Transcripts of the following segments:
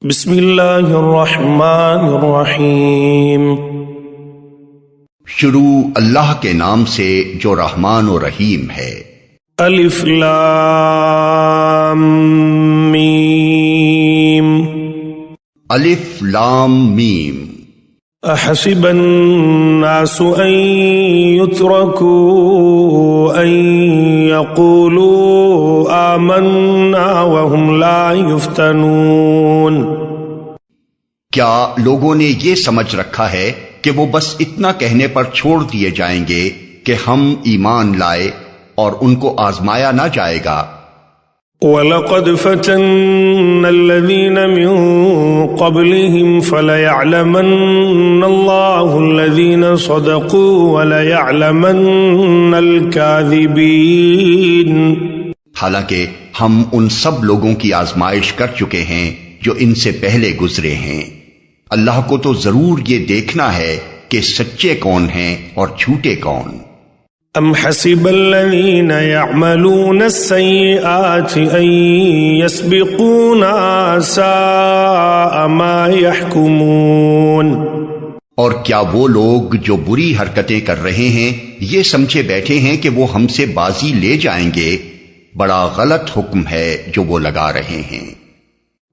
بسم اللہ الرحمن الرحیم۔ شروع اللہ کے نام سے جو رحمان و رحیم ہے۔ الف لام میم۔ الف لام میم۔ احسب الناس ان يتركوا ان يقولوا آمنا وهم لا يفتنون۔ کیا لوگوں نے یہ سمجھ رکھا ہے کہ وہ بس اتنا کہنے پر چھوڑ دیے جائیں گے کہ ہم ایمان لائے اور ان کو آزمایا نہ جائے گا؟ وَلَقَدْ فَتَنَّا الَّذِينَ مِن قَبْلِهِمْ فَلَيَعْلَمَنَّ اللَّهُ الَّذِينَ صَدَقُوا وَلَيَعْلَمَنَّ الْكَاذِبِينَ۔ حالانکہ ہم ان سب لوگوں کی آزمائش کر چکے ہیں جو ان سے پہلے گزرے ہیں۔ اللہ کو تو ضرور یہ دیکھنا ہے کہ سچے کون ہیں اور جھوٹے کون۔ ام حسب الذین یعملون السیئات ان یسبقونا ساء ما یحکمون۔ اور کیا وہ لوگ جو بری حرکتیں کر رہے ہیں یہ سمجھے بیٹھے ہیں کہ وہ ہم سے بازی لے جائیں گے؟ بڑا غلط حکم ہے جو وہ لگا رہے ہیں۔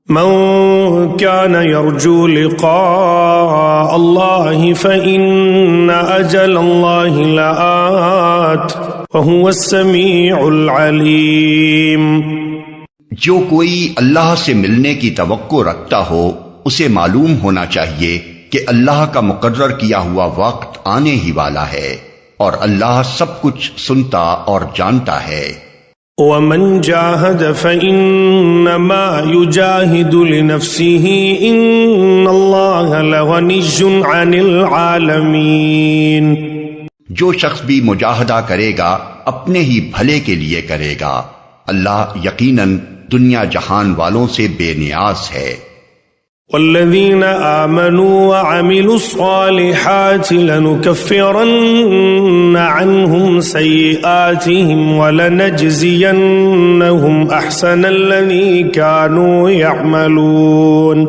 من كان يرجو لقاء الله فإن أجل الله لآت وهو السميع العليم۔ جو کوئی اللہ سے ملنے کی توقع رکھتا ہو اسے معلوم ہونا چاہیے کہ اللہ کا مقرر کیا ہوا وقت آنے ہی والا ہے، اور اللہ سب کچھ سنتا اور جانتا ہے۔ ومن جاهد فإنما يجاهد لنفسه إن الله لغني عن العالمين۔ جو شخص بھی مجاہدہ کرے گا اپنے ہی بھلے کے لیے کرے گا، اللہ یقیناً دنیا جہان والوں سے بے نیاز ہے۔ والذین آمنوا وعملوا الصالحات لنكفرن عنهم سیئاتهم ولنجزینهم احسن الذی كانوا يعملون۔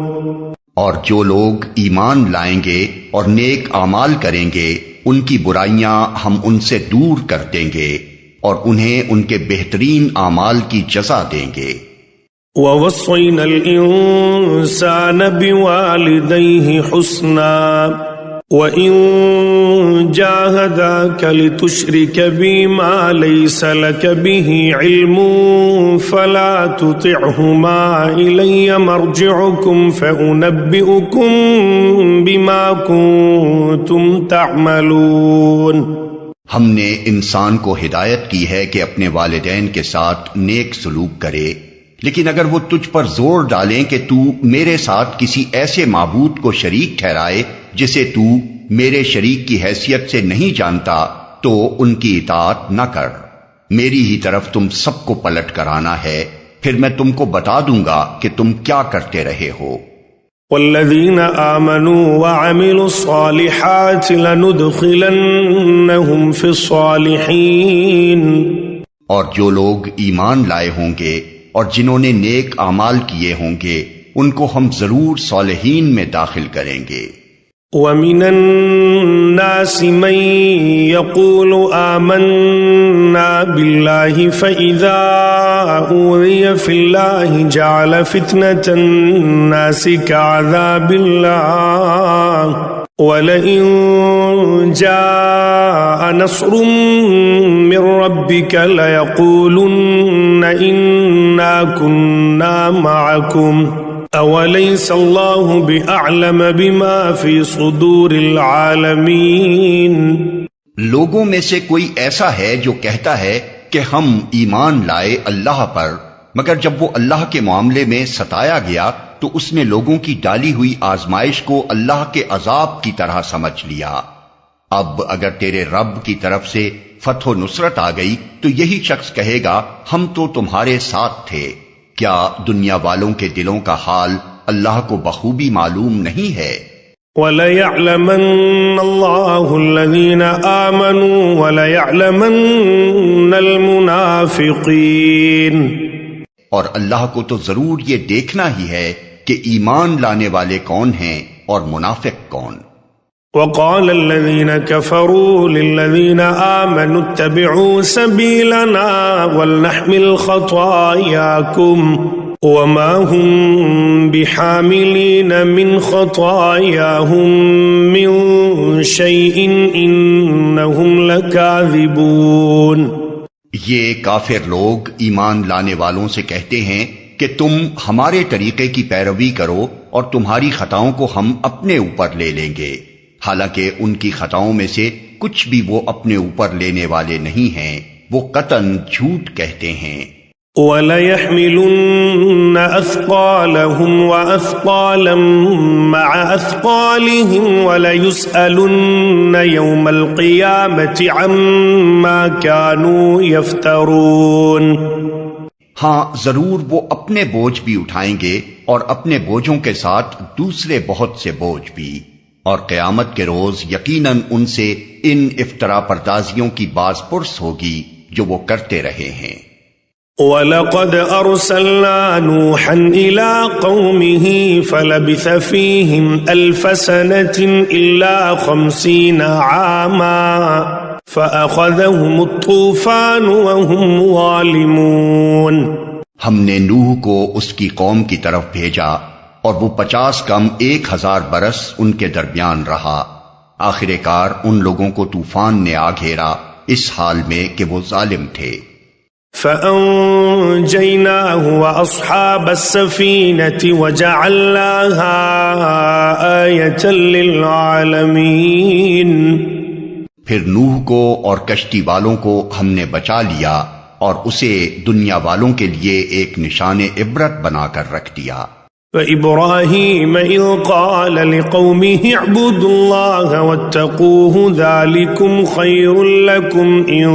اور جو لوگ ایمان لائیں گے اور نیک اعمال کریں گے ان کی برائیاں ہم ان سے دور کر دیں گے اور انہیں ان کے بہترین اعمال کی جزا دیں گے۔ وَوَصَّيْنَا الْإِنسَانَ بِوَالِدَيْهِ حُسْنًا وَإِن جَاهَدَاكَ لِتُشْرِكَ بِي مَا لَيْسَ لَكَ بِهِ عِلْمٌ فَلَا تُطِعْهُمَا إِلَيَّ مَرْجِعُكُمْ فَأُنَبِّئُكُمْ بِمَا كُنتُمْ تَعْمَلُونَ۔ ہم نے انسان کو ہدایت کی ہے کہ اپنے والدین کے ساتھ نیک سلوک کرے، لیکن اگر وہ تجھ پر زور ڈالیں کہ تو میرے ساتھ کسی ایسے معبود کو شریک ٹھہرائے جسے تو میرے شریک کی حیثیت سے نہیں جانتا تو ان کی اطاعت نہ کر۔ میری ہی طرف تم سب کو پلٹ کر آنا ہے، پھر میں تم کو بتا دوں گا کہ تم کیا کرتے رہے ہو۔ والذین آمنوا وعملوا الصالحات لندخلنهم فی الصالحین۔ اور جو لوگ ایمان لائے ہوں گے اور جنہوں نے نیک اعمال کیے ہوں گے ان کو ہم ضرور صالحین میں داخل کریں گے۔ وَمِنَ النَّاسِ مَن يَقُولُ آمَنَّا بِاللَّهِ فَإِذَا أُوذِيَ فِي اللَّهِ جَعَلَ فِتْنَةَ النَّاسِ كَعَذَابِ اللَّهِ وَلَئِن جَاءَ نَصْرٌ مِّن رَّبِّكَ لَيَقُولُنَّ إِنَّا كُنَّا مَعَكُمْ أَوَلَيْسَ اللَّهُ بِأَعْلَمَ بِمَا فِي صُدُورِ الْعَالَمِينَ۔ لوگوں میں سے کوئی ایسا ہے جو کہتا ہے کہ ہم ایمان لائے اللہ پر، مگر جب وہ اللہ کے معاملے میں ستایا گیا تو اس نے لوگوں کی ڈالی ہوئی آزمائش کو اللہ کے عذاب کی طرح سمجھ لیا۔ اب اگر تیرے رب کی طرف سے فتح و نصرت آ گئی تو یہی شخص کہے گا ہم تو تمہارے ساتھ تھے۔ کیا دنیا والوں کے دلوں کا حال اللہ کو بخوبی معلوم نہیں ہے؟ وَلَيَعْلَمَنَّ اللَّهُ الَّذِينَ آمَنُوا وَلَيَعْلَمَنَّ الْمُنَافِقِينَ۔ اور اللہ کو تو ضرور یہ دیکھنا ہی ہے کہ ایمان لانے والے کون ہیں اور منافق کون۔ وقال الذين كفروا للذين آمنوا اتبعوا سبيلنا ولنحمل خطاياكم وما هم بحاملين من خطاياهم من شيء إنهم لكاذبون۔ یہ کافر لوگ ایمان لانے والوں سے کہتے ہیں کہ تم ہمارے طریقے کی پیروی کرو اور تمہاری خطاؤں کو ہم اپنے اوپر لے لیں گے، حالانکہ ان کی خطاؤں میں سے کچھ بھی وہ اپنے اوپر لینے والے نہیں ہیں، وہ قطعاً جھوٹ کہتے ہیں۔ وَلَيَحْمِلُنَّ أَثْقَالَهُمْ وَأَثْقَالًا مَعَ أَثْقَالِهِمْ وَلَيُسْأَلُنَّ يَوْمَ الْقِيَامَةِ عَمَّا كَانُوا يَفْتَرُونَ۔ ہاں ضرور وہ اپنے بوجھ بھی اٹھائیں گے اور اپنے بوجھوں کے ساتھ دوسرے بہت سے بوجھ بھی، اور قیامت کے روز یقیناً ان سے ان افطرا پردازیوں کی باز پرس ہوگی جو وہ کرتے رہے ہیں۔ وَلَقَدْ أَرْسَلْنَا نُوحًا إِلَىٰ قَوْمِهِ فَلَبِثَ فِيهِمْ أَلْفَ سَنَةٍ إِلَّا 50 عَامًا فَأَخَذَهُمُ الطُّوفَانُ وَهُمْ ظَالِمُونَ۔ ہم نے نوح کو اس کی قوم کی طرف بھیجا اور وہ 50 کم 1000 برس ان کے درمیان رہا، آخر کار ان لوگوں کو طوفان نے آ گھیرا اس حال میں کہ وہ ظالم تھے۔ فَأَنجَيْنَاهُ وَأَصْحَابَ السَّفِينَةِ وَجَعَلْنَاهَا آيَةً لِّلْعَالَمِينَ۔ پھر نوح کو اور کشتی والوں کو ہم نے بچا لیا اور اسے دنیا والوں کے لیے ایک نشان عبرت بنا کر رکھ دیا۔ وَإِبْرَاهِيمَ إِذْ قَالَ لِقَوْمِهِ اعْبُدُوا اللَّهَ وَاتَّقُوهُ ذَلِكُمْ خَيْرٌ لَكُمْ إِن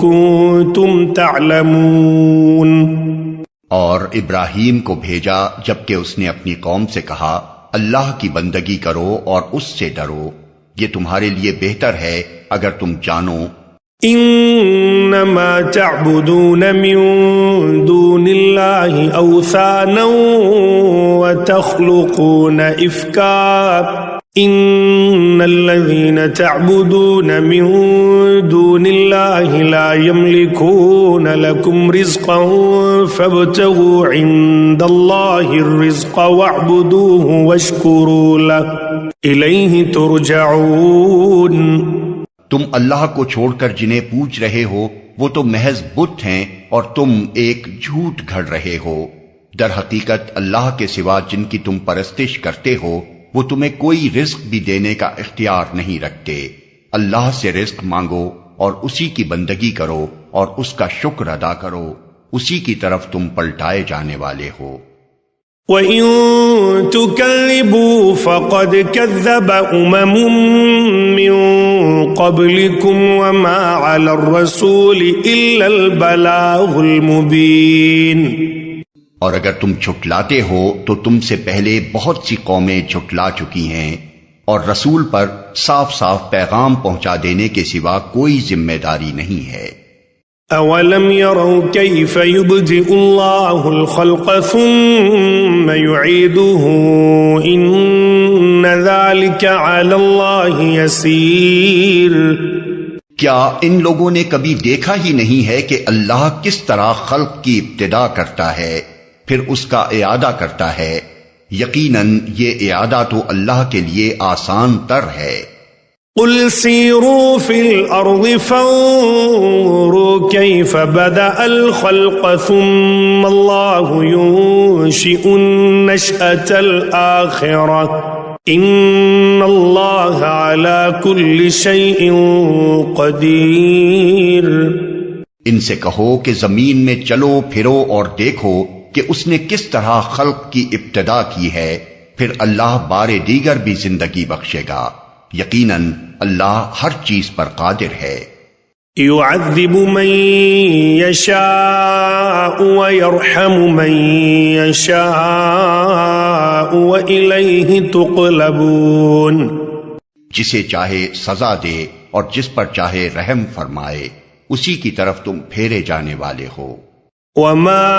كُنتُمْ تَعْلَمُونَ۔ اور ابراہیم کو بھیجا جبکہ اس نے اپنی قوم سے کہا اللہ کی بندگی کرو اور اس سے ڈرو، یہ تمہارے لیے بہتر ہے اگر تم جانو۔ انما تعبدون من دون الله اوثانا وتخلقون افكا ان الذين تعبدون من دون الله لا يملكون لكم رزقا فابتغوا عند الله الرزق واعبدوه واشكروا له اليه ترجعون۔ تم اللہ کو چھوڑ کر جنہیں پوج رہے ہو وہ تو محض بت ہیں اور تم ایک جھوٹ گھڑ رہے ہو، در حقیقت اللہ کے سوا جن کی تم پرستش کرتے ہو وہ تمہیں کوئی رزق بھی دینے کا اختیار نہیں رکھتے، اللہ سے رزق مانگو اور اسی کی بندگی کرو اور اس کا شکر ادا کرو، اسی کی طرف تم پلٹائے جانے والے ہو۔ وَإِن تُكَذِّبُوا فَقَدْ كَذَّبَ أُمَمٌ مِّن قَبْلِكُمْ وَمَا عَلَى الرَّسُولِ إِلَّا الْبَلَاغُ الْمُبِينُ۔ اور اگر تم جھٹلاتے ہو تو تم سے پہلے بہت سی قومیں جھٹلا چکی ہیں، اور رسول پر صاف صاف پیغام پہنچا دینے کے سوا کوئی ذمہ داری نہیں ہے۔ أَوَلَمْ يَرَوْا كَيْفَ يُبْدِئُ اللَّهُ الْخَلْقَ ثُمَّ يُعِيدُهُ إِنَّ ذَلِكَ عَلَى اللَّهِ يَسِيرٌ۔ کیا ان لوگوں نے کبھی دیکھا ہی نہیں ہے کہ اللہ کس طرح خلق کی ابتدا کرتا ہے پھر اس کا اعادہ کرتا ہے؟ یقیناً یہ اعادہ تو اللہ کے لیے آسان تر ہے۔ قل سیروا فی الارض فانظروا کیف بدأ الخلق ثم اللہ ينشئ النشأة الآخرة ان اللہ علی کل شیء قدیر۔ ان سے کہو کہ زمین میں چلو پھرو اور دیکھو کہ اس نے کس طرح خلق کی ابتدا کی ہے، پھر اللہ بار دیگر بھی زندگی بخشے گا، یقیناً اللہ ہر چیز پر قادر ہے۔ يعذب من يشاء ويرحم من يشاء وإليه تقلبون۔ جسے چاہے سزا دے اور جس پر چاہے رحم فرمائے، اسی کی طرف تم پھیرے جانے والے ہو۔ وما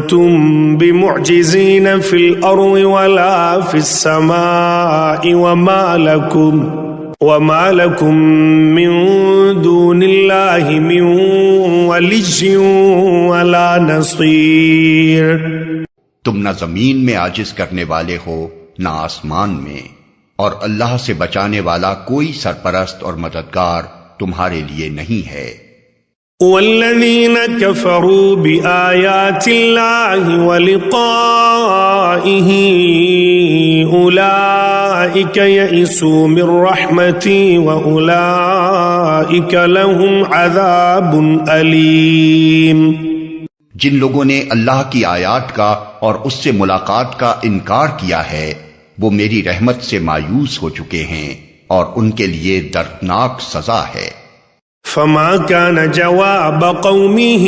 أنتم بمعجزين في الأرض ولا في السماء وما لكم من دون الله من ولي ولا نصير. تم نہ زمین میں عاجز کرنے والے ہو نہ آسمان میں، اور اللہ سے بچانے والا کوئی سرپرست اور مددگار تمہارے لیے نہیں ہے. والذین کفروا بآیات اللہ ولقائہ اولئک یئسوا من رحمتی واولئک لهم عذاب علیم. جن لوگوں نے اللہ کی آیات کا اور اس سے ملاقات کا انکار کیا ہے وہ میری رحمت سے مایوس ہو چکے ہیں اور ان کے لیے دردناک سزا ہے. فما كان جواب قومه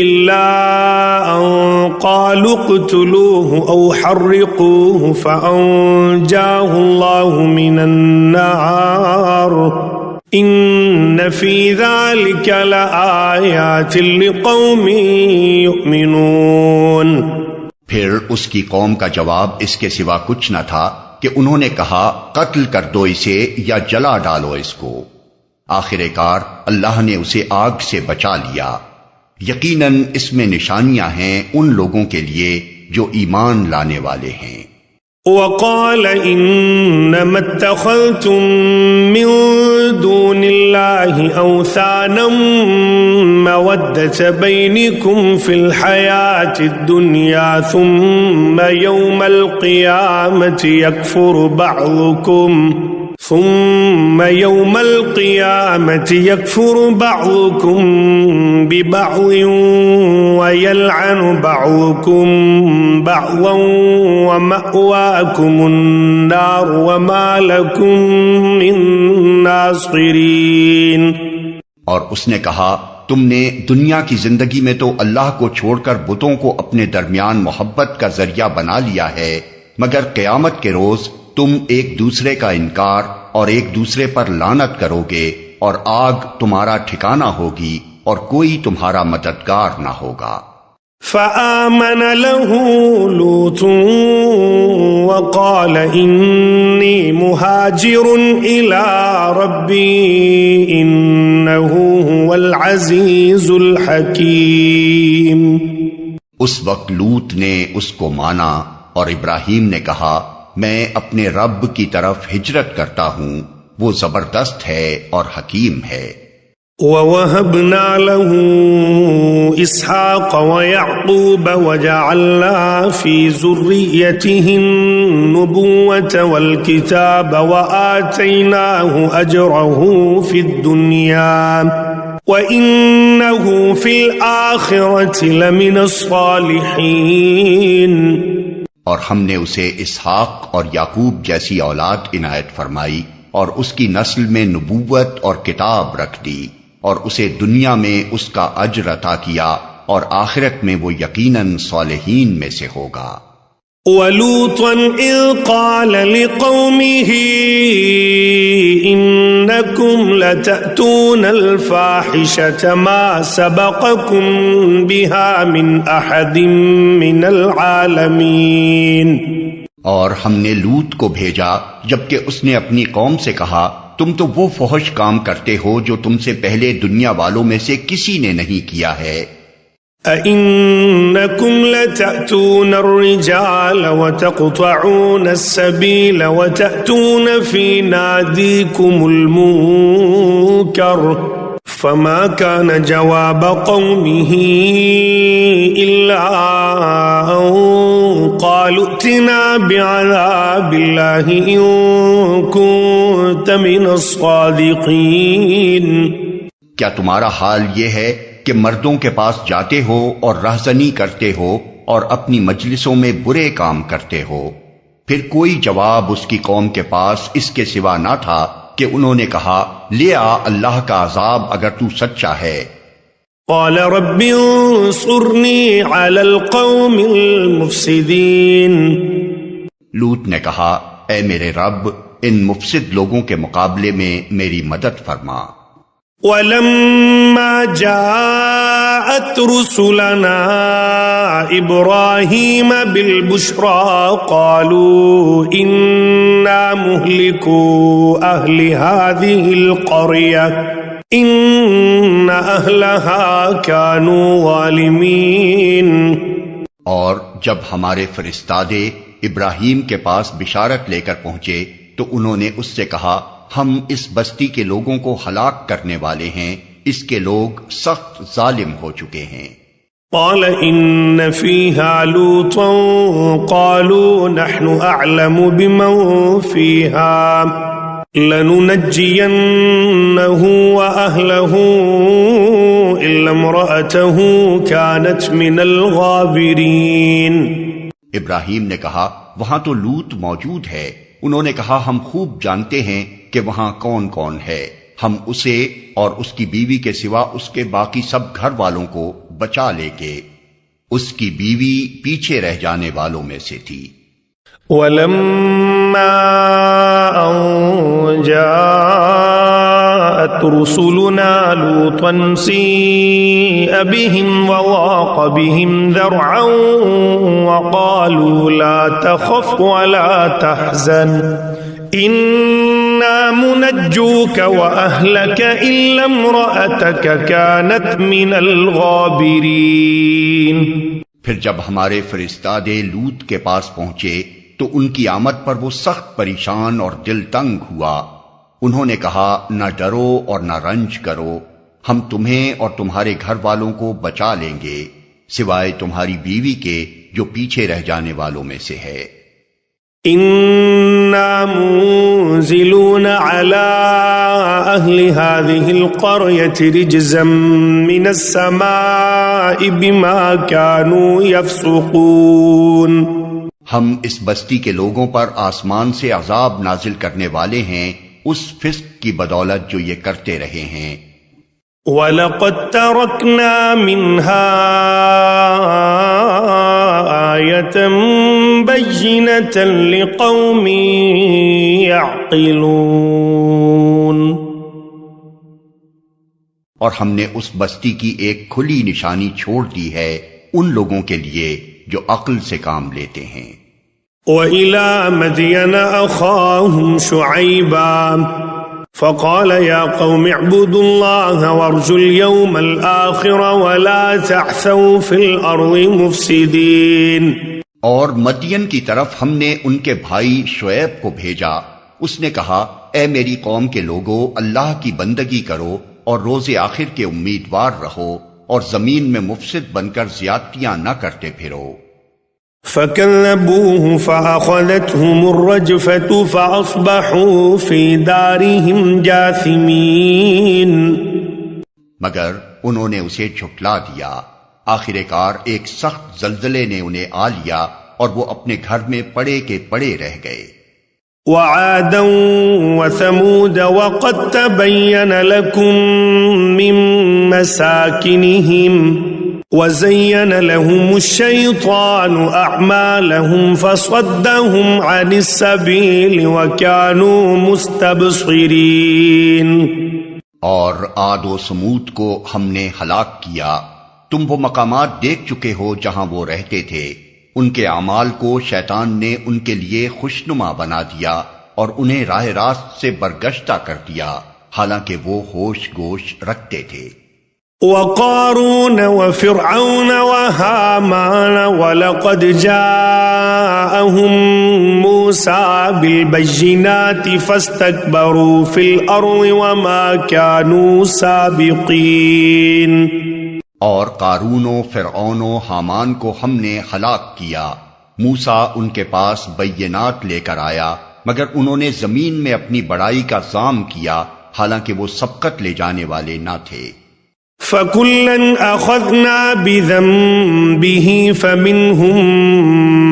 إلا أن قالوا اقتلوه أو حرقوه فأنجاه الله من النار إن في ذلك لآيات لقوم يؤمنون. پھر اس کی قوم کا جواب اس کے سوا کچھ نہ تھا کہ انہوں نے کہا قتل کر دو اسے یا جلا ڈالو اس کو. آخر کار اللہ نے اسے آگ سے بچا لیا. یقیناً اس میں نشانیاں ہیں ان لوگوں کے لیے جو ایمان لانے والے ہیں. وقال انما اتخذتم من دون الله اوثانا مودة بينكم في الحياة الدنيا ثم يوم القيامة يكفر بعضكم ببعض ويلعن بعضكم بعضا ومأواكم النار وما لكم من ناصرين. اور اس نے کہا تم نے دنیا کی زندگی میں تو اللہ کو چھوڑ کر بتوں کو اپنے درمیان محبت کا ذریعہ بنا لیا ہے، مگر قیامت کے روز تم ایک دوسرے کا انکار اور ایک دوسرے پر لعنت کرو گے اور آگ تمہارا ٹھکانہ ہوگی اور کوئی تمہارا مددگار نہ ہوگا. فآمن له لوط وقال إني مهاجر إلى ربي إنه هو العزيز الحكيم. اس وقت لوط نے اس کو مانا اور ابراہیم نے کہا میں اپنے رب کی طرف ہجرت کرتا ہوں، وہ زبردست ہے اور حکیم ہے. وَوَهَبْنَا لَهُ إِسْحَاقَ وَيَعْقُوبَ وَجَعَلْنَا فِي ذُرِّيَّتِهِ النُّبُوَّةَ وَالْكِتَابَ وَآتَيْنَاهُ أَجْرَهُ فِي الدُّنْيَا وَإِنَّهُ فِي الْآخِرَةِ لَمِنَ الصَّالِحِينَ. اور ہم نے اسے اسحاق اور یعقوب جیسی اولاد عنایت فرمائی اور اس کی نسل میں نبوت اور کتاب رکھ دی، اور اسے دنیا میں اس کا اجر عطا کیا اور آخرت میں وہ یقیناً صالحین میں سے ہوگا. وَلُوطًا إِذْ قَالَ لِقَوْمِهِ إِنَّكُمْ لَتَأْتُونَ الْفَاحِشَةَ مَا سَبَقَكُمْ بِهَا مِنْ أَحَدٍ مِنَ الْعَالَمِينَ. اور ہم نے لوط کو بھیجا جبکہ اس نے اپنی قوم سے کہا تم تو وہ فحش کام کرتے ہو جو تم سے پہلے دنیا والوں میں سے کسی نے نہیں کیا ہے. أَإِنَّكُمْ لَتَأْتُونَ الرِّجَالَ وَتَقْطَعُونَ السَّبِيلَ وَتَأْتُونَ فِي نَادِيكُمُ الْمُنكَرَ فَمَا كَانَ جَوَابَ قَوْمِهِ إِلَّا أَن قَالُوا ائْتِنَا بِعَذَابِ اللَّهِ إِن كُنتَ مِنَ الصَّادِقِينَ. کیا تمہارا حال یہ ہے کہ مردوں کے پاس جاتے ہو اور رہزنی کرتے ہو اور اپنی مجلسوں میں برے کام کرتے ہو؟ پھر کوئی جواب اس کی قوم کے پاس اس کے سوا نہ تھا کہ انہوں نے کہا لے آ اللہ کا عذاب اگر تو سچا ہے. قال رب انصرنی علی القوم المفسدین. لوط نے کہا اے میرے رب ان مفسد لوگوں کے مقابلے میں میری مدد فرما. وَلَمَّا جَاءَ جاءت رسلنا إبراهيم بالبشرى قالوا إنا مهلكو أهل هذه القرية إن أهلها كانوا ظالمين۔ اور جب ہمارے فرستادے ابراہیم کے پاس بشارت لے کر پہنچے تو انہوں نے اس سے کہا ہم اس بستی کے لوگوں کو ہلاک کرنے والے ہیں، اس کے لوگ سخت ظالم ہو چکے ہیں۔ قال إن فيها لوطا قالوا نحن أعلم بمن فيها لننجينه وأهله إلا امرأته كانت من الغابرين۔ ابراہیم نے کہا وہاں تو لوط موجود ہے۔ انہوں نے کہا ہم خوب جانتے ہیں کہ وہاں کون کون ہے، ہم اسے اور اس کی بیوی کے سوا اس کے باقی سب گھر والوں کو بچا لے گے، اس کی بیوی پیچھے رہ جانے والوں میں سے تھی۔ وَلَمَّا أَن جَاءَتْ رُسُلُنَا لُوطًا سِيءَ بِهِمْ وَضَاقَ بِهِمْ ذَرْعًا وَقَالُوا لَا تَخَفْ وَلَا تَحْزَنْ إِنَّا مُنَجُّوكَ وَأَهْلَكَ إِلَّا امْرَأَتَكَ كَانَتْ مِنَ الْغَابِرِينَ۔ پھر جب ہمارے فرستادے لوط کے پاس پہنچے تو ان کی آمد پر وہ سخت پریشان اور دل تنگ ہوا۔ انہوں نے کہا نہ ڈرو اور نہ رنج کرو، ہم تمہیں اور تمہارے گھر والوں کو بچا لیں گے سوائے تمہاری بیوی کے جو پیچھے رہ جانے والوں میں سے ہے۔ إِنَّا مُنزِلُونَ عَلَىٰ أَهْلِ هَٰذِهِ الْقَرْيَةِ رِجْزًا مِّنَ السَّمَاءِ بِمَا كَانُوا يَفْسُقُونَ۔ ہم اس بستی کے لوگوں پر آسمان سے عذاب نازل کرنے والے ہیں اس فسق کی بدولت جو یہ کرتے رہے ہیں۔ وَلَقَدْ تَرَكْنَا مِنْهَا آيَةً بَيِّنَةً لِقَوْمٍ يَعْقِلُونَ۔ اور ہم نے اس بستی کی ایک کھلی نشانی چھوڑ دی ہے ان لوگوں کے لیے جو عقل سے کام لیتے ہیں۔ وَإِلَى مَدْيَنَ أَخَاهُمْ شُعَيْبًا فَقَالَ يَا قَوْمِ اعْبُدُوا اللَّهَ وَارْجُوا الْيَوْمَ الْآخِرَ وَلَا تَعْثَوْا فِي الْأَرْضِ مُفْسِدِينَ۔ اور مدین کی طرف ہم نے ان کے بھائی شعیب کو بھیجا، اس نے کہا اے میری قوم کے لوگو اللہ کی بندگی کرو اور روز آخر کے امیدوار رہو اور زمین میں مفسد بن کر زیادتیاں نہ کرتے پھرو۔ فَكَذَّبُوهُ فَأَخَذَتْهُمُ الرَّجْفَةُ فَأَصْبَحُوا فِي دَارِهِمْ جَاثِمِينَ۔ مگر انہوں نے اسے جھٹلا دیا، آخر کار ایک سخت زلزلے نے انہیں آ لیا اور وہ اپنے گھر میں پڑے کے پڑے رہ گئے۔ وَعَادًا وَثَمُودَ وَقَدْ تَبَيَّنَ لَكُم مِّن مَّسَاكِنِهِمْ وَزَيَّنَ لَهُمُ الشَّيْطَانُ أَعْمَالَهُمْ فَصَدَّهُمْ عَنِ السَّبِيلِ وَكَانُوا مُسْتَبْصِرِينَ۔ اور عاد و سمود کو ہم نے ہلاک کیا، تم وہ مقامات دیکھ چکے ہو جہاں وہ رہتے تھے، ان کے اعمال کو شیطان نے ان کے لیے خوشنما بنا دیا اور انہیں راہ راست سے برگشتہ کر دیا، حالانکہ وہ ہوش گوش رکھتے تھے۔ وَقَارُونَ وَفِرْعَوْنَ وَهَامَانَ وَلَقَدْ جَاءَهُم مُوسَىٰ بِالْبَيِّنَاتِ فَاسْتَكْبَرُوا فِي الْأَرْضِ وَمَا كَانُوا سَابِقِينَ۔ اور قارون و فرعون و حامان کو ہم نے ہلاک کیا، موسیٰ ان کے پاس بینات لے کر آیا مگر انہوں نے زمین میں اپنی بڑائی کا ظام کیا حالانکہ وہ سبقت لے جانے والے نہ تھے۔ فَكُلًّا أَخَذْنَا بِذَنبِهِ فَمِنْهُمْ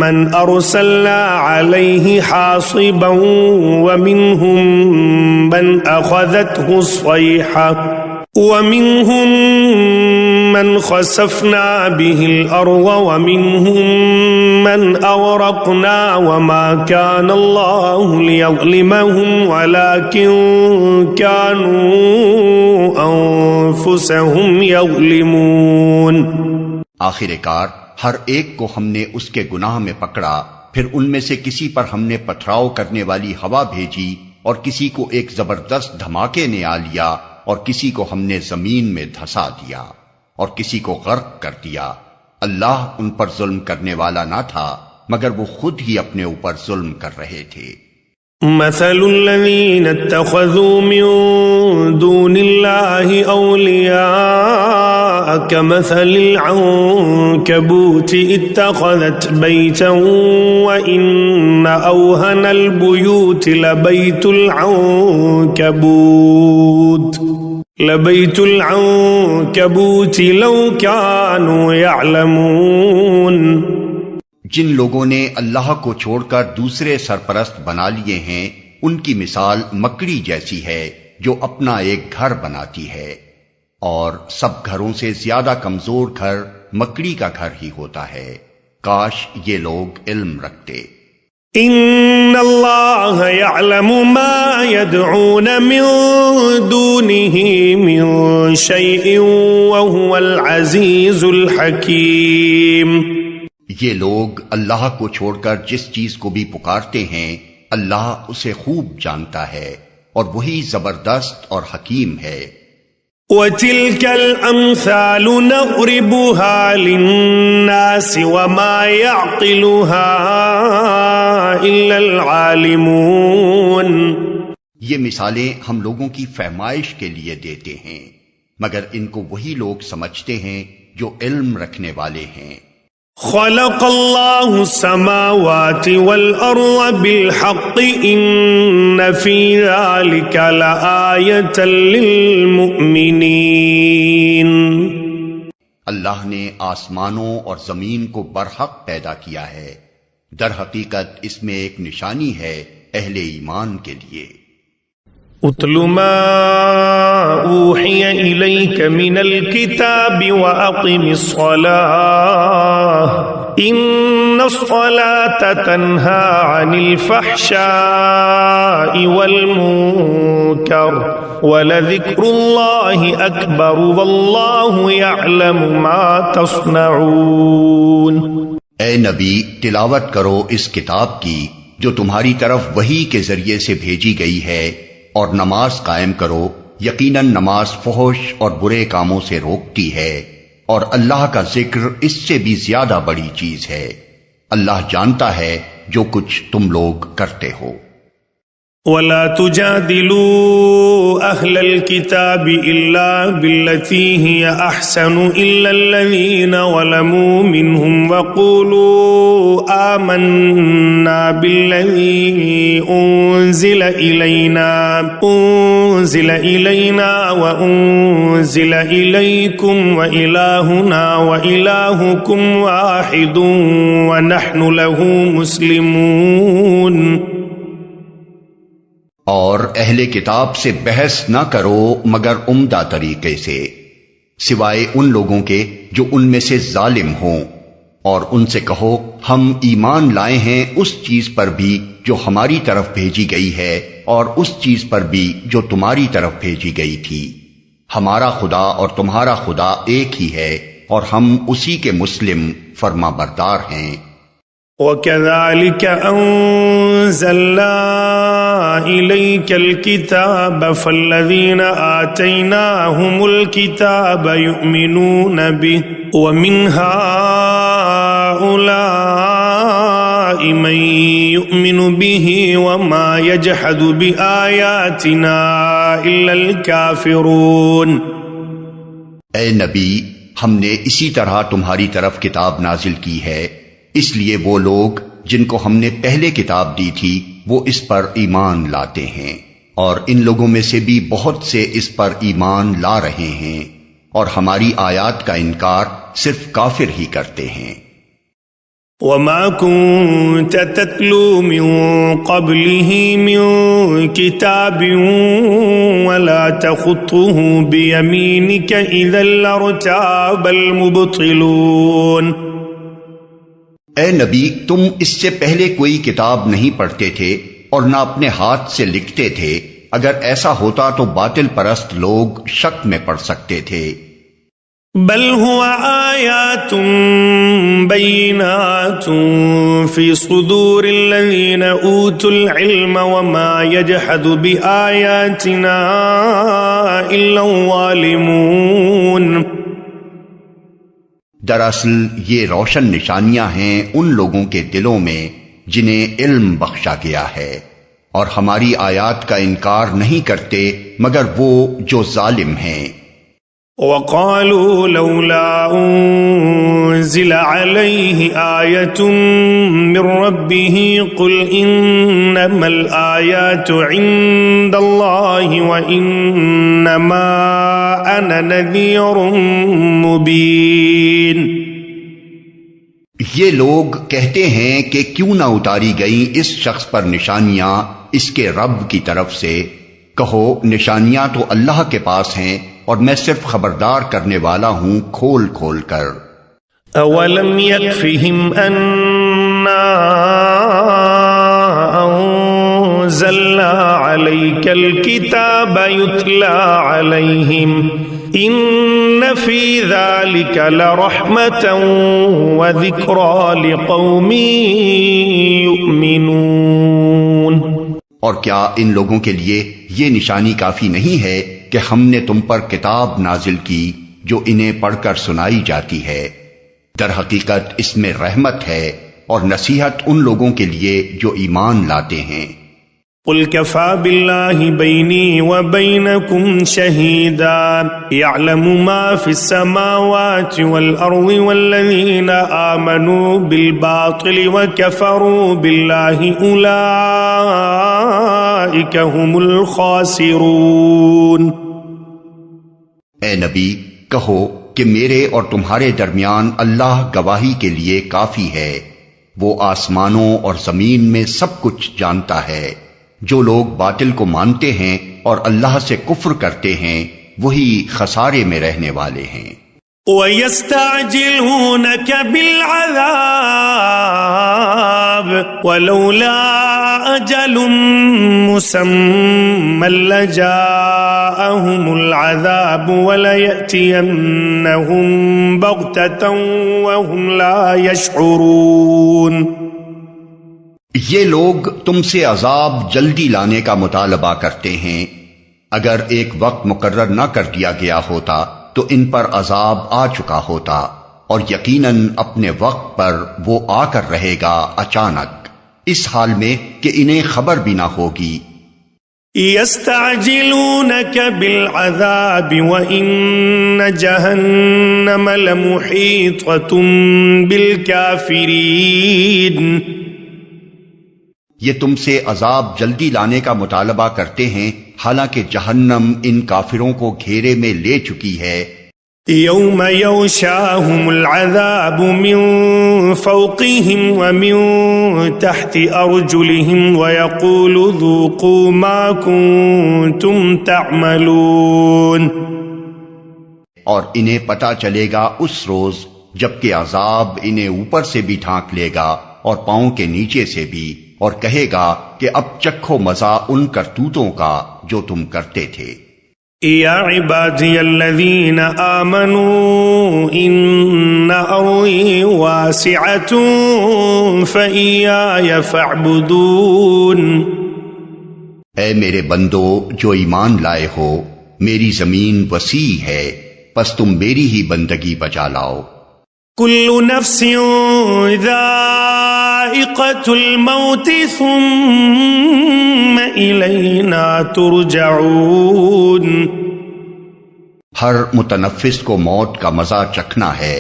مَنْ أَرْسَلْنَا عَلَيْهِ حَاصِبًا وَمِنْهُمْ مَنْ أَخَذَتْهُ الصَّيْحَةُ وَمِنْهُمْ مَنْ خَسَفْنَا بِهِ الْأَرْضَ وَمِنْهُمْ مَنْ أَغْرَقْنَا وَمَا كَانَ اللَّهُ لِيَظْلِمَهُمْ وَلَكِنْ كَانُوا أَنفُسَهُمْ يَظْلِمُونَ۔ آخر کار ہر ایک کو ہم نے اس کے گناہ میں پکڑا، پھر ان میں سے کسی پر ہم نے پتھراؤ کرنے والی ہوا بھیجی، اور کسی کو ایک زبردست دھماکے نے آ لیا، اور کسی کو ہم نے زمین میں دھسا دیا، اور کسی کو غرق کر دیا۔ اللہ ان پر ظلم کرنے والا نہ تھا، مگر وہ خود ہی اپنے اوپر ظلم کر رہے تھے۔ مثل الذين اتخذوا من دون الله أولياء كمثل العنكبوت اتخذت بيتا وإن أوهن البيوت لبيت العنكبوت لو كانوا يعلمون۔ جن لوگوں نے اللہ کو چھوڑ کر دوسرے سرپرست بنا لیے ہیں، ان کی مثال مکڑی جیسی ہے جو اپنا ایک گھر بناتی ہے، اور سب گھروں سے زیادہ کمزور گھر مکڑی کا گھر ہی ہوتا ہے۔ کاش یہ لوگ علم رکھتے۔ ان اللہ یعلم ما يدعون من دونه من شیء وهو العزیز الحکیم۔ یہ لوگ اللہ کو چھوڑ کر جس چیز کو بھی پکارتے ہیں، اللہ اسے خوب جانتا ہے، اور وہی زبردست اور حکیم ہے۔ وَتِلْكَ الْأَمْثَالُ نَضْرِبُهَا لِلنَّاسِ وَمَا يَعْقِلُهَا إِلَّا الْعَالِمُونَ۔ یہ مثالیں ہم لوگوں کی فہمائش کے لیے دیتے ہیں، مگر ان کو وہی لوگ سمجھتے ہیں جو علم رکھنے والے ہیں۔ خلق اللہ السماوات والارض بالحق ان فی ذلک لآیۃ للمؤمنین۔ اللہ نے آسمانوں اور زمین کو برحق پیدا کیا ہے، در حقیقت اس میں ایک نشانی ہے اہل ایمان کے لیے۔ اتل ما اوحی الیک من الکتاب واقم الصلاة ان الصلاة تنہی عن الفحشاء والمنکر ولذکر اللہ اکبر واللہ یعلم ما تصنعون۔ اے نبی، تلاوت کرو اس کتاب کی جو تمہاری طرف وحی کے ذریعے سے بھیجی گئی ہے، اور نماز قائم کرو، یقیناً نماز فحش اور برے کاموں سے روکتی ہے، اور اللہ کا ذکر اس سے بھی زیادہ بڑی چیز ہے۔ اللہ جانتا ہے جو کچھ تم لوگ کرتے ہو۔ وَلَا تُجَادِلُوا أَهْلَ الْكِتَابِ إِلَّا بِالَّتِي هِيَ أَحْسَنُ إِلَّا الَّذِينَ ظَلَمُوا مِنْهُمْ وَقُولُوا آمَنَّا بِالَّذِي أُنزِلَ إِلَيْنَا وَأُنزِلَ إِلَيْكُمْ وَإِلَٰهُنَا وَإِلَٰهُكُمْ وَاحِدٌ وَنَحْنُ لَهُ مُسْلِمُونَ۔ اور اہل کتاب سے بحث نہ کرو مگر عمدہ طریقے سے، سوائے ان لوگوں کے جو ان میں سے ظالم ہوں، اور ان سے کہو ہم ایمان لائے ہیں اس چیز پر بھی جو ہماری طرف بھیجی گئی ہے، اور اس چیز پر بھی جو تمہاری طرف بھیجی گئی تھی۔ ہمارا خدا اور تمہارا خدا ایک ہی ہے، اور ہم اسی کے مسلم فرما بردار ہیں۔ وَكَذَلِكَ أَنزَلْنَا إِلَيْكَ الْكِتَابَ فَالَّذِينَ آتَيْنَاهُمُ الْكِتَابَ يُؤْمِنُونَ بِهِ وَمِنْ هَؤُلَاءِ مَن يُؤْمِنُ بِهِ وَمَا يَجْحَدُ بِآيَاتِنَا إِلَّا الْكَافِرُونَ۔ اے نبی، ہم نے اسی طرح تمہاری طرف کتاب نازل کی ہے، اس لیے وہ لوگ جن کو ہم نے پہلے کتاب دی تھی وہ اس پر ایمان لاتے ہیں، اور ان لوگوں میں سے بھی بہت سے اس پر ایمان لا رہے ہیں، اور ہماری آیات کا انکار صرف کافر ہی کرتے ہیں۔ وَمَا كُنْتَ تَتْلُو مِنْ قَبْلِهِ مِنْ كِتَابٍ وَلَا تَخُطُّهُ بِيَمِينِكَ إِذًا لَارْتَابَ الْمُبْطِلُونَ۔ اے نبی، تم اس سے پہلے کوئی کتاب نہیں پڑھتے تھے اور نہ اپنے ہاتھ سے لکھتے تھے، اگر ایسا ہوتا تو باطل پرست لوگ شک میں پڑ سکتے تھے۔ بل هو آیات بینات فی صدور الذین اوتوا العلم وما یجحد بآیاتنا الا الظالمون۔ دراصل یہ روشن نشانیاں ہیں ان لوگوں کے دلوں میں جنہیں علم بخشا گیا ہے، اور ہماری آیات کا انکار نہیں کرتے مگر وہ جو ظالم ہیں۔ وقالوا لولا انزل عليه آية من ربه قل انما الآيات عند الله وانما انا نذير مبين۔ یہ لوگ کہتے ہیں کہ کیوں نہ اتاری گئیں اس شخص پر نشانیاں اس کے رب کی طرف سے، کہو نشانیاں تو اللہ کے پاس ہیں اور میں صرف خبردار کرنے والا ہوں کھول کھول کر۔ اولم یکفہم انا انزلنا علیک الکتاب یتلا علیہم ان فی ذلک لرحمتا وذکرى لقوم یؤمنون۔ اور کیا ان لوگوں کے لیے یہ نشانی کافی نہیں ہے کہ ہم نے تم پر کتاب نازل کی جو انہیں پڑھ کر سنائی جاتی ہے؟ در حقیقت اس میں رحمت ہے اور نصیحت ان لوگوں کے لیے جو ایمان لاتے ہیں۔ قل کفا باللہ بینی وبینکم شہیدا یعلم ما فی السماوات والارض والذین آمنوا بالباطل وکفروا باللہ اولئک هم الخاسرون۔ اے نبی کہو کہ میرے اور تمہارے درمیان اللہ گواہی کے لیے کافی ہے، وہ آسمانوں اور زمین میں سب کچھ جانتا ہے۔ جو لوگ باطل کو مانتے ہیں اور اللہ سے کفر کرتے ہیں وہی خسارے میں رہنے والے ہیں۔ وَيَسْتَعْجِلُونَكَ بِالْعَذَابِ وَلَوْلَا أَجَلٌ مُّسَمًّى لَّجَاءَهُمُ الْعَذَابُ وَلَيَأْتِيَنَّهُم بَغْتَةً وَهُمْ لَا يَشْعُرُونَ۔ یہ لوگ تم سے عذاب جلدی لانے کا مطالبہ کرتے ہیں، اگر ایک وقت مقرر نہ کر دیا گیا ہوتا تو ان پر عذاب آ چکا ہوتا، اور یقیناً اپنے وقت پر وہ آ کر رہے گا اچانک، اس حال میں کہ انہیں خبر بھی نہ ہوگی۔ يَسْتَعْجِلُونَكَ بِالْعَذَابِ وَإِنَّ جَهَنَّمَ لَمُحِيطَةٌ بِالْكَافِرِينَ۔ یہ تم سے عذاب جلدی لانے کا مطالبہ کرتے ہیں حالانکہ جہنم ان کافروں کو گھیرے میں لے چکی ہے۔ یوم یغشاہم العذاب من فوقہم ومن تحت ارجلہم ویقول ذوقوا ما کنتم تعملون۔ اور انہیں پتہ چلے گا اس روز جبکہ عذاب انہیں اوپر سے بھی ڈھانک لے گا اور پاؤں کے نیچے سے بھی، اور کہے گا کہ اب چکھو مزہ ان کرتوتوں کا جو تم کرتے تھے۔ یا عبادی الذین آمنوا ان ارضی واسعۃ فإیای فاعبدون۔ اے میرے بندو جو ایمان لائے ہو، میری زمین وسیع ہے، پس تم میری ہی بندگی بجا لاؤ۔ کل نفس ذائقۃ الموت ثم الینا ترجعون۔ ہر متنفس کو موت کا مزہ چکھنا ہے،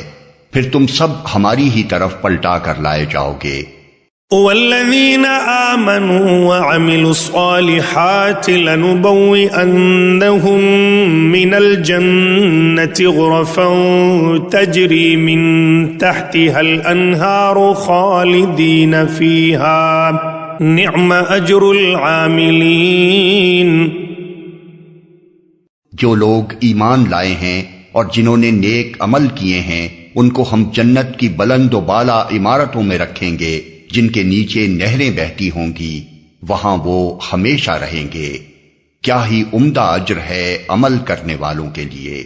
پھر تم سب ہماری ہی طرف پلٹا کر لائے جاؤ گے۔ والذین آمنوا وعملوا الصالحات لنبوئنهم من الجنة غرفا تجری من تحتها الانہار خالدین فیہا نعم اجر العاملین۔ جو لوگ ایمان لائے ہیں اور جنہوں نے نیک عمل کیے ہیں ان کو ہم جنت کی بلند و بالا عمارتوں میں رکھیں گے جن کے نیچے نہریں بہتی ہوں گی، وہاں وہ ہمیشہ رہیں گے۔ کیا ہی عمدہ اجر ہے عمل کرنے والوں کے لیے۔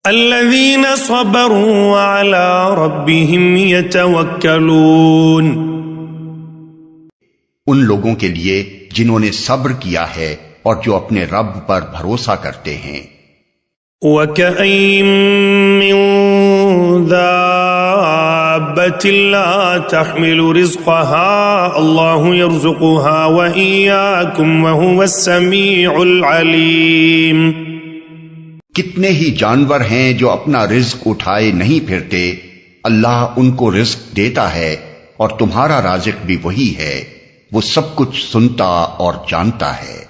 الذين صبروا وعلى ربهم يتوكلون، ان لوگوں کے لیے جنہوں نے صبر کیا ہے اور جو اپنے رب پر بھروسہ کرتے ہیں۔ وَكَأَيٍّ مِّن دَابَّةٍ لَّا تَحْمِلُ رِزْقَهَا اللَّهُ يَرْزُقُهَا وَإِيَّاكُمْ وَهُوَ السَّمِيعُ الْعَلِيمُ۔ کتنے ہی جانور ہیں جو اپنا رزق اٹھائے نہیں پھرتے، اللہ ان کو رزق دیتا ہے اور تمہارا رازق بھی وہی ہے، وہ سب کچھ سنتا اور جانتا ہے۔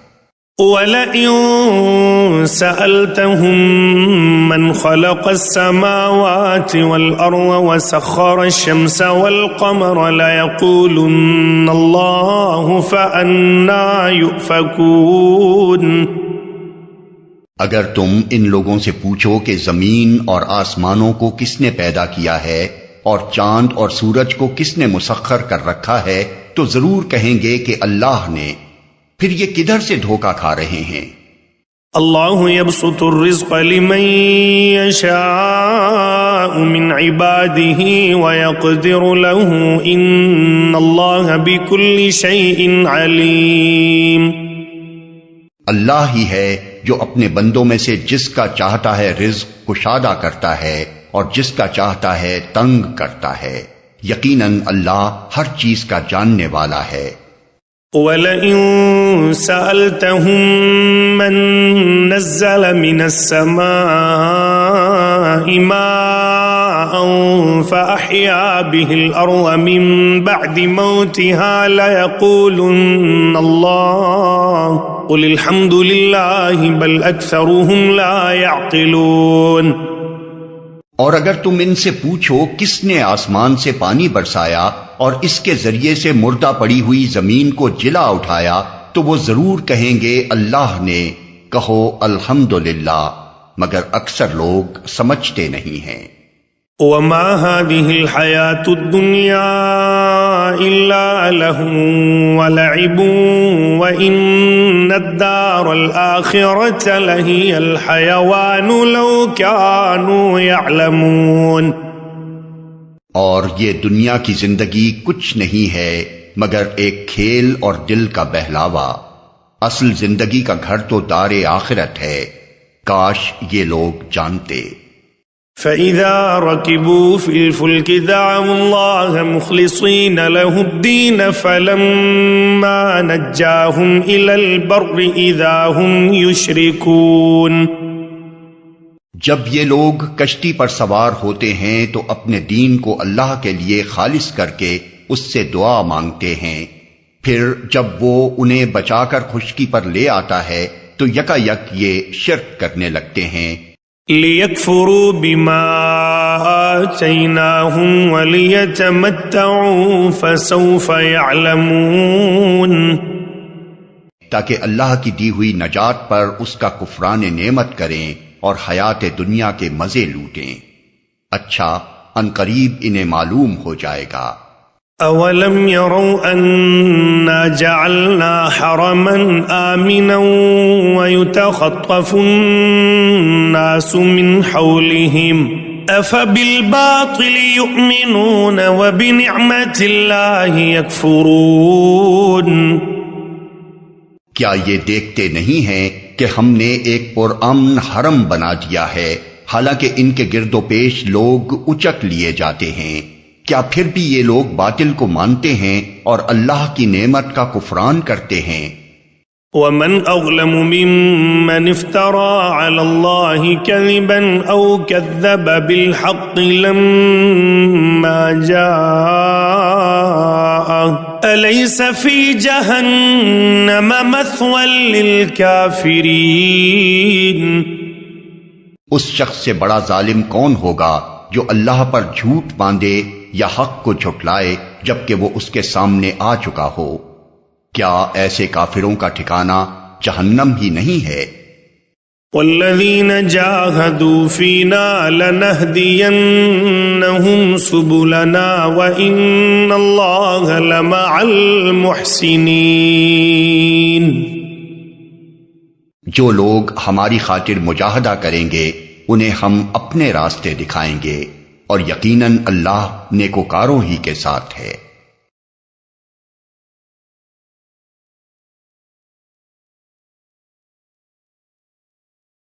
وَلَئِن سَأَلْتَهُم مَّنْ خَلَقَ السَّمَاوَاتِ وَالْأَرْضَ وَسَخَّرَ الشَّمْسَ وَالْقَمَرَ لَيَقُولُنَّ اللَّهُ فَأَنَّىٰ يُؤْفَكُونَ۔ اگر تم ان لوگوں سے پوچھو کہ زمین اور آسمانوں کو کس نے پیدا کیا ہے اور چاند اور سورج کو کس نے مسخر کر رکھا ہے، تو ضرور کہیں گے کہ اللہ نے، پھر یہ کدھر سے دھوکہ کھا رہے ہیں۔ اللہ یبسط الرزق لمن یشاء من عباده ویقدر له ان اللہ بكل شیء علیم۔ اللہ ہی ہے جو اپنے بندوں میں سے جس کا چاہتا ہے رزق کشادہ کرتا ہے اور جس کا چاہتا ہے تنگ کرتا ہے، یقیناً اللہ ہر چیز کا جاننے والا ہے۔ وَلَئِن سَأَلْتَهُم مَّن نَّزَّلَ مِنَ السَّمَاءِ مَاءً فَأَحْيَا بِهِ الْأَرْضَ مِن بَعْدِ مَوْتِهَا لَيَقُولُنَّ اللَّهُ قُلِ الْحَمْدُ لِلَّهِ بَلْ أَكْثَرُهُمْ لَا يَعْقِلُونَ۔ اور اگر تم ان سے پوچھو کس نے آسمان سے پانی برسایا اور اس کے ذریعے سے مردہ پڑی ہوئی زمین کو جلا اٹھایا، تو وہ ضرور کہیں گے اللہ نے، کہو الحمدللہ، مگر اکثر لوگ سمجھتے نہیں ہیں۔ وَمَا هَذِهِ الْحَيَاةُ الدُّنْيَا إِلَّا لَهْوٌ وَلَعِبٌ وَإِنَّ الدَّارَ الْآخِرَةَ لَهِيَ الْحَيَوَانُ لَوْ كَانُوا يَعْلَمُونَ۔ اور یہ دنیا کی زندگی کچھ نہیں ہے مگر ایک کھیل اور دل کا بہلاوا، اصل زندگی کا گھر تو دار آخرت ہے، کاش یہ لوگ جانتے۔ فَإِذَا رَكِبُوا فِي الْفُلْكِ دَعَوُا اللَّهَ مُخْلِصِينَ لَهُ الدِّينَ فَلَمَّا نَجَّاهُمْ إِلَى الْبَرِّ إِذَا هُمْ يُشْرِكُونَ۔ جب یہ لوگ کشتی پر سوار ہوتے ہیں تو اپنے دین کو اللہ کے لیے خالص کر کے اس سے دعا مانگتے ہیں، پھر جب وہ انہیں بچا کر خشکی پر لے آتا ہے تو یکا یک یہ شرک کرنے لگتے ہیں۔ لِيَكْفُرُوا بِمَا آتَيْنَاهُمْ وَلِيَتَمَتَّعُوا فَسَوْفَ يَعْلَمُونَ۔ تاکہ اللہ کی دی ہوئی نجات پر اس کا کفران نعمت کریں اور حیات دنیا کے مزے لوٹیں، اچھا عنقریب انہیں معلوم ہو جائے گا۔ اولم يروا انا جعلنا حرما آمنا ويتخطف الناس من حولهم افبالباطل يؤمنون وبنعمة الله يكفرون۔ کیا یہ دیکھتے نہیں ہیں کہ ہم نے ایک پرامن حرم بنا دیا ہے، حالانکہ ان کے گرد و پیش لوگ اچک لیے جاتے ہیں، کیا پھر بھی یہ لوگ باطل کو مانتے ہیں اور اللہ کی نعمت کا کفران کرتے ہیں؟ وَمَنْ أَظْلَمُ مِمَّنِ افْتَرَى عَلَى اللَّهِ كَذِبًا أَوْ كَذَّبَ بِالْحَقِّ لَمَّا جَاءَهُ أَلَيْسَ فِي جَهَنَّمَ مَثْوًى لِلْكَافِرِينَ۔ اس شخص سے بڑا ظالم کون ہوگا جو اللہ پر جھوٹ باندھے یا حق کو جھٹلائے جبکہ وہ اس کے سامنے آ چکا ہو؟ کیا ایسے کافروں کا ٹھکانہ جہنم ہی نہیں ہے؟ والذین جاہدوا فینا لنہدینہم سبلنا وإن اللہ لمع المحسنین۔ جو لوگ ہماری خاطر مجاہدہ کریں گے انہیں ہم اپنے راستے دکھائیں گے، اور یقیناً اللہ نیکوکاروں ہی کے ساتھ ہے۔